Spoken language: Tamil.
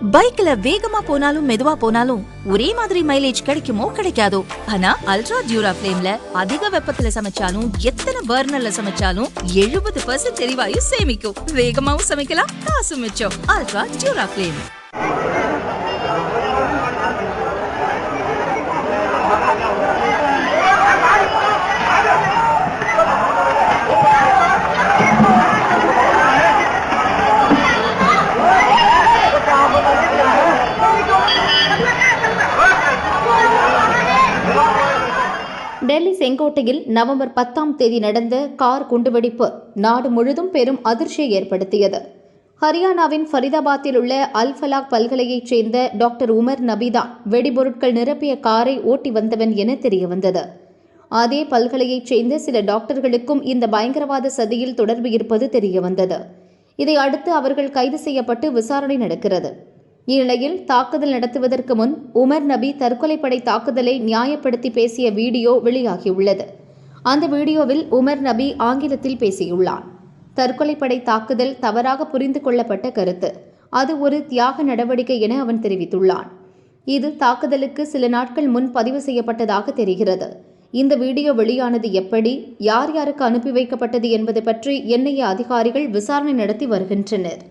பைக்ல வேகமா போனாலும் மெதுவா போனாலும் ஒரே மாதிரி மைலேஜ் கிடைக்குமோ கிடைக்காதோ. ஆனா அல்ட்ரா டியூரா ஃபிளேம்ல அதிக வெப்பத்துல சமைச்சாலும் எத்தனை பர்னர்ல சமைச்சாலும் 70% எரிவாயு சேமிக்கும். வேகமாவும் சமைக்கலாம், காசு மிச்சம். Ultra டியூரா flame. டெல்லி செங்கோட்டையில் நவம்பர் 10ஆம் தேதி நடந்த கார் குண்டுவெடிப்பு நாடு முழுதும் பெரும் அதிர்ச்சியை ஏற்படுத்தியது. ஹரியானாவின் ஃபரிதாபாத்தில் உள்ள அல் ஃபலாக் பல்கலையைச் சேர்ந்த டாக்டர் உமர் நபிதான் வெடிபொருட்கள் நிரப்பிய காரை ஓட்டி வந்தவன் என தெரியவந்தது. அதே பல்கலையைச் சேர்ந்த சில டாக்டர்களுக்கும் இந்த பயங்கரவாத சதியில் தொடர்பு இருப்பது தெரியவந்தது. இதை அடுத்து அவர்கள் கைது செய்யப்பட்டு விசாரணை நடக்கிறது. இந்நிலையில் தாக்குதல் நடத்துவதற்கு முன் உமர் நபி தற்கொலைப்படை தாக்குதலை நியாயப்படுத்தி பேசிய வீடியோ வெளியாகியுள்ளது. அந்த வீடியோவில் உமர் நபி ஆங்கிலத்தில் பேசியுள்ளார். தற்கொலைப்படை தாக்குதல் தவறாக புரிந்து கொள்ளப்பட்ட கருத்து, அது ஒரு தியாக நடவடிக்கை என அவன் தெரிவித்துள்ளான். இது தாக்குதலுக்கு சில நாட்கள் முன் பதிவு செய்யப்பட்டதாக தெரிகிறது. இந்த வீடியோ வெளியானது எப்படி, யார் யாருக்கு அனுப்பி வைக்கப்பட்டது என்பது பற்றி என்ஐஏ அதிகாரிகள் விசாரணை நடத்தி வருகின்றனர்.